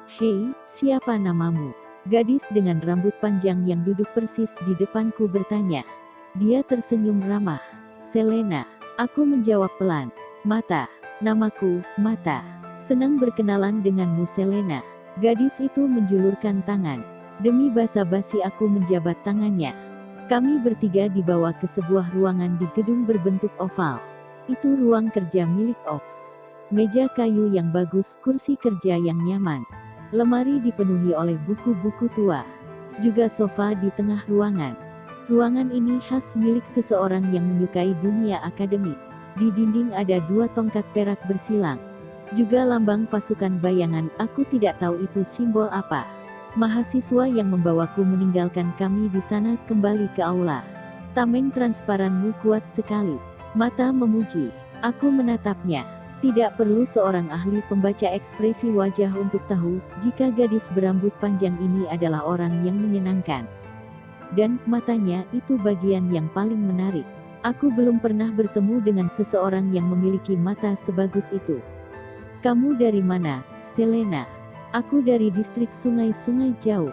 Hei, siapa namamu? Gadis dengan rambut panjang yang duduk persis di depanku bertanya. Dia tersenyum ramah. Selena. Aku menjawab pelan. Mata. Namaku, Mata. Senang berkenalan denganmu Selena. Gadis itu menjulurkan tangan. Demi basa-basi aku menjabat tangannya. Kami bertiga dibawa ke sebuah ruangan di gedung berbentuk oval. Itu ruang kerja milik Ox. Meja kayu yang bagus, kursi kerja yang nyaman. Lemari dipenuhi oleh buku-buku tua. Juga sofa di tengah ruangan. Ruangan ini khas milik seseorang yang menyukai dunia akademik. Di dinding ada 2 tongkat perak bersilang. Juga lambang pasukan bayangan, aku tidak tahu itu simbol apa. Mahasiswa yang membawaku meninggalkan kami di sana kembali ke aula. Tameng transparanmu kuat sekali. Mata memuji. Aku menatapnya. Tidak perlu seorang ahli pembaca ekspresi wajah untuk tahu, jika gadis berambut panjang ini adalah orang yang menyenangkan. Dan, matanya, itu bagian yang paling menarik. Aku belum pernah bertemu dengan seseorang yang memiliki mata sebagus itu. Kamu dari mana, Selena? Aku dari distrik Sungai-Sungai Jauh.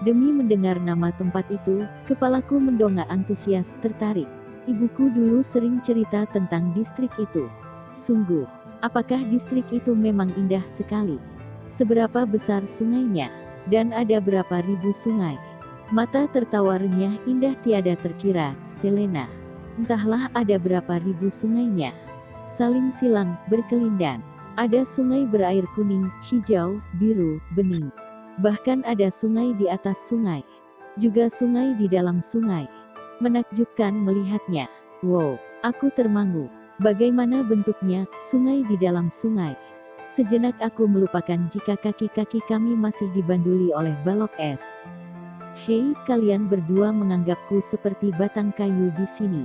Demi mendengar nama tempat itu, kepalaku mendongak antusias, tertarik. Ibuku dulu sering cerita tentang distrik itu. Sungguh, apakah distrik itu memang indah sekali? Seberapa besar sungainya? Dan ada berapa ribu sungai? Mata tertawa renyah, indah tiada terkira, Selena. Entahlah ada berapa ribu sungainya. Saling silang, berkelindan. Ada sungai berair kuning, hijau, biru, bening. Bahkan ada sungai di atas sungai. Juga sungai di dalam sungai. Menakjubkan melihatnya. Wow, aku termangu. Bagaimana bentuknya, sungai di dalam sungai. Sejenak aku melupakan jika kaki-kaki kami masih dibanduli oleh balok es. Hei, kalian berdua menganggapku seperti batang kayu di sini.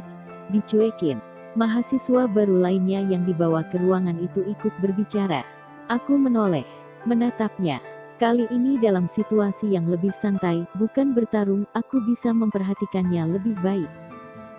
Dicuekin. Mahasiswa baru lainnya yang dibawa ke ruangan itu ikut berbicara. Aku menoleh, menatapnya. Kali ini dalam situasi yang lebih santai, bukan bertarung, aku bisa memperhatikannya lebih baik.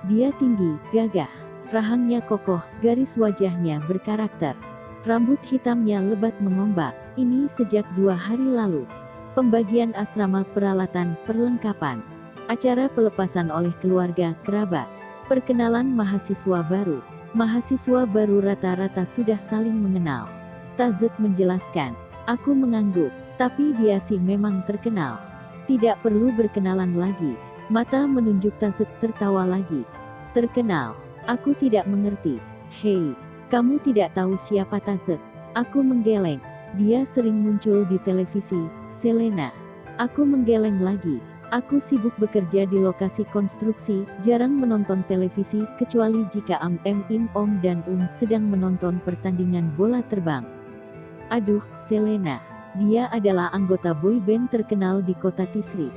Dia tinggi, gagah. Rahangnya kokoh, garis wajahnya berkarakter. Rambut hitamnya lebat mengombak. Ini sejak 2 hari lalu. Pembagian asrama peralatan, perlengkapan. Acara pelepasan oleh keluarga, kerabat. Perkenalan mahasiswa baru. Mahasiswa baru rata-rata sudah saling mengenal. Tazet menjelaskan. Aku mengangguk. Tapi dia sih memang terkenal. Tidak perlu berkenalan lagi. Mata menunjuk Tazet tertawa lagi. Terkenal. Aku tidak mengerti. Hei, kamu tidak tahu siapa Tazet? Aku menggeleng. Dia sering muncul di televisi, Selena. Aku menggeleng lagi. Aku sibuk bekerja di lokasi konstruksi, jarang menonton televisi, kecuali jika Om dan sedang menonton pertandingan bola terbang. Aduh, Selena. Dia adalah anggota boy band terkenal di kota Tisri.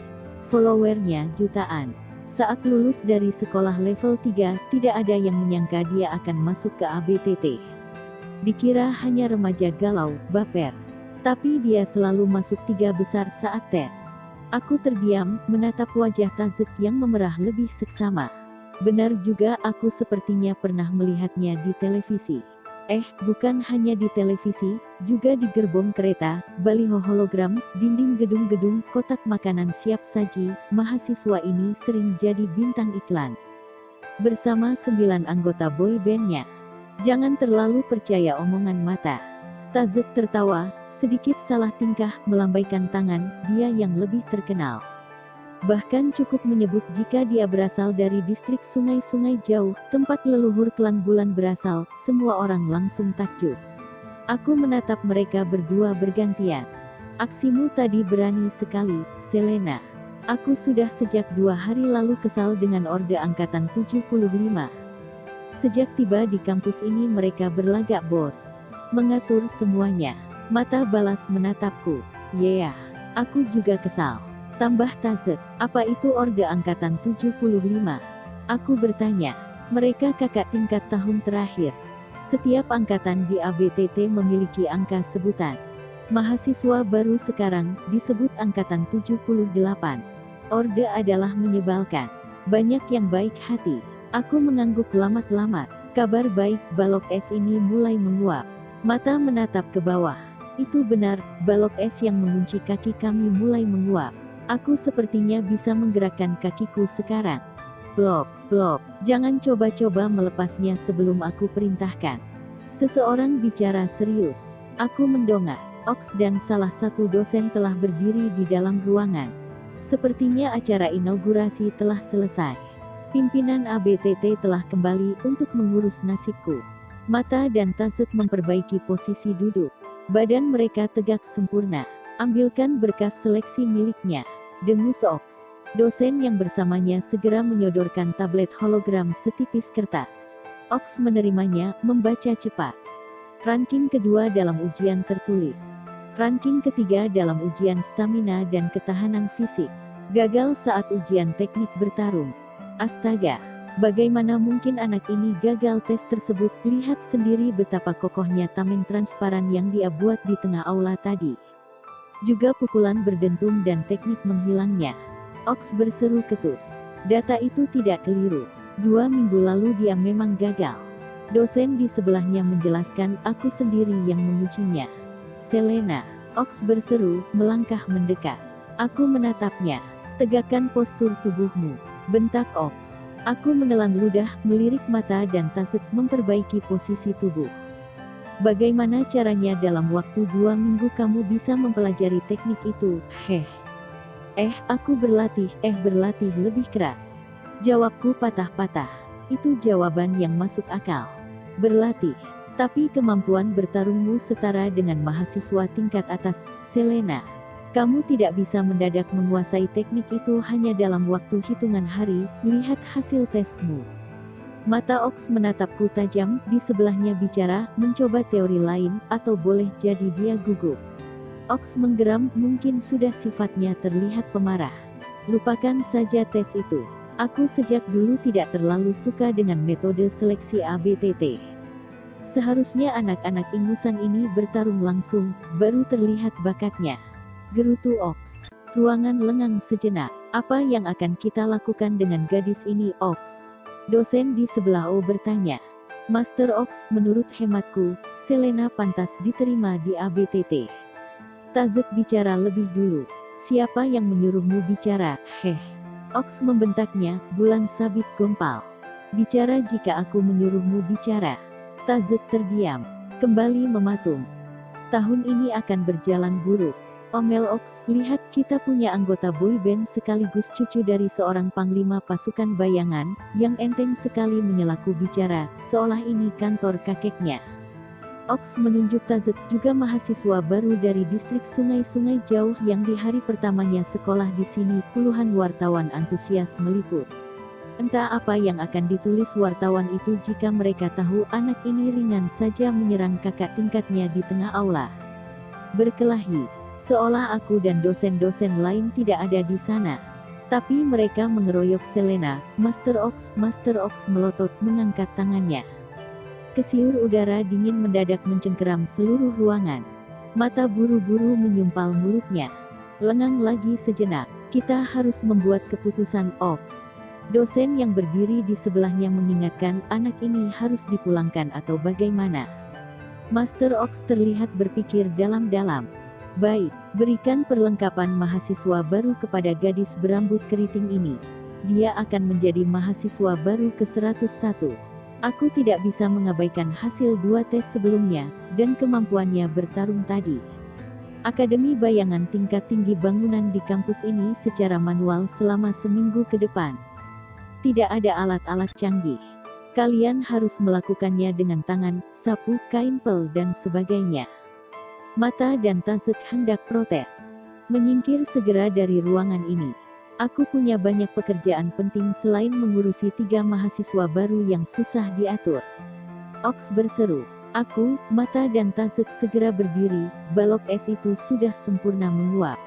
Followernya jutaan. Saat lulus dari sekolah level 3, tidak ada yang menyangka dia akan masuk ke ABTT. Dikira hanya remaja galau, baper. Tapi dia selalu masuk 3 besar saat tes. Aku terdiam, menatap wajah Tazet yang memerah lebih seksama. Benar juga, aku sepertinya pernah melihatnya di televisi. Bukan hanya di televisi, juga di gerbong kereta, baliho hologram, dinding gedung-gedung, kotak makanan siap saji. Mahasiswa ini sering jadi bintang iklan. Bersama 9 anggota boy bandnya. Jangan terlalu percaya omongan Mata. Tazet tertawa, sedikit salah tingkah, melambaikan tangan, dia yang lebih terkenal. Bahkan cukup menyebut jika dia berasal dari distrik Sungai-Sungai Jauh, tempat leluhur klan bulan berasal, semua orang langsung takjub. Aku menatap mereka berdua bergantian. Aksimu tadi berani sekali, Selena. Aku sudah sejak 2 hari lalu kesal dengan Orde Angkatan 75. Sejak tiba di kampus ini mereka berlagak bos. Mengatur semuanya. Mata balas menatapku. Yeah, aku juga kesal. Tambah Tazet, apa itu Orde Angkatan 75? Aku bertanya. Mereka kakak tingkat tahun terakhir. Setiap angkatan di ABTT memiliki angka sebutan. Mahasiswa baru sekarang disebut Angkatan 78. Orde adalah menyebalkan. Banyak yang baik hati. Aku mengangguk lamat-lamat. Kabar baik, balok es ini mulai menguap. Mata menatap ke bawah. Itu benar, balok es yang mengunci kaki kami mulai menguap. Aku sepertinya bisa menggerakkan kakiku sekarang. Plop, plop, jangan coba-coba melepasnya sebelum aku perintahkan. Seseorang bicara serius. Aku mendongak. Ox dan salah satu dosen telah berdiri di dalam ruangan. Sepertinya acara inaugurasi telah selesai. Pimpinan ABTT telah kembali untuk mengurus nasibku. Mata dan Tazek memperbaiki posisi duduk. Badan mereka tegak sempurna. Ambilkan berkas seleksi miliknya, dengus Ox. Dosen yang bersamanya segera menyodorkan tablet hologram setipis kertas. Ox menerimanya, membaca cepat. Ranking kedua dalam ujian tertulis. Ranking ketiga dalam ujian stamina dan ketahanan fisik. Gagal saat ujian teknik bertarung. Astaga, bagaimana mungkin anak ini gagal tes tersebut? Lihat sendiri betapa kokohnya tameng transparan yang dia buat di tengah aula tadi. Juga pukulan berdentum dan teknik menghilangnya. Ox berseru ketus. Data itu tidak keliru. 2 minggu lalu dia memang gagal. Dosen di sebelahnya menjelaskan, aku sendiri yang mengujinya. Selena, Ox berseru, melangkah mendekat. Aku menatapnya. Tegakkan postur tubuhmu, bentak Ox. Aku menelan ludah, melirik mata dan Tazek memperbaiki posisi tubuh. Bagaimana caranya dalam waktu 2 minggu kamu bisa mempelajari teknik itu? Aku berlatih lebih keras. Jawabku patah-patah. Itu jawaban yang masuk akal. Berlatih. Tapi kemampuan bertarungmu setara dengan mahasiswa tingkat atas, Selena. Kamu tidak bisa mendadak menguasai teknik itu hanya dalam waktu hitungan hari. Lihat hasil tesmu. Mata Ox menatapku tajam, di sebelahnya bicara, mencoba teori lain, atau boleh jadi dia gugup. Ox menggeram, mungkin sudah sifatnya terlihat pemarah. Lupakan saja tes itu. Aku sejak dulu tidak terlalu suka dengan metode seleksi ABTT. Seharusnya anak-anak ingusan ini bertarung langsung, baru terlihat bakatnya. Gerutu Ox. Ruangan lengang sejenak. Apa yang akan kita lakukan dengan gadis ini, Ox? Dosen di sebelah O bertanya. Master Ox, menurut hematku, Selena pantas diterima di ABTT. Tazek bicara lebih dulu. Siapa yang menyuruhmu bicara? Ox membentaknya, bulan sabit gompal. Bicara jika aku menyuruhmu bicara. Tazek terdiam. Kembali mematung. Tahun ini akan berjalan buruk. Omel Ox, lihat kita punya anggota boyband sekaligus cucu dari seorang panglima pasukan bayangan, yang enteng sekali menyelaku bicara, seolah ini kantor kakeknya. Ox menunjuk Tazek, juga mahasiswa baru dari distrik sungai-sungai jauh yang di hari pertamanya sekolah di sini. Puluhan wartawan antusias meliput. Entah apa yang akan ditulis wartawan itu jika mereka tahu anak ini ringan saja menyerang kakak tingkatnya di tengah aula. Berkelahi, seolah aku dan dosen-dosen lain tidak ada di sana. Tapi mereka mengeroyok Selena. Master Ox melotot mengangkat tangannya. Kesiur udara dingin mendadak mencengkeram seluruh ruangan. Mata buru-buru menyumpal mulutnya. Lengang lagi sejenak. Kita harus membuat keputusan, Ox. Dosen yang berdiri di sebelahnya mengingatkan, anak ini harus dipulangkan atau bagaimana. Master Ox terlihat berpikir dalam-dalam. Baik, berikan perlengkapan mahasiswa baru kepada gadis berambut keriting ini. Dia akan menjadi mahasiswa baru ke-101. Aku tidak bisa mengabaikan hasil 2 tes sebelumnya, dan kemampuannya bertarung tadi. Akademi bayangan tingkat tinggi bangunan di kampus ini secara manual selama seminggu ke depan. Tidak ada alat-alat canggih. Kalian harus melakukannya dengan tangan, sapu, kain pel dan sebagainya. Mata dan Tazek hendak protes. Menyingkir segera dari ruangan ini. Aku punya banyak pekerjaan penting selain mengurusi 3 mahasiswa baru yang susah diatur. Ox berseru. Aku, Mata dan Tazek segera berdiri, balok es itu sudah sempurna menguap.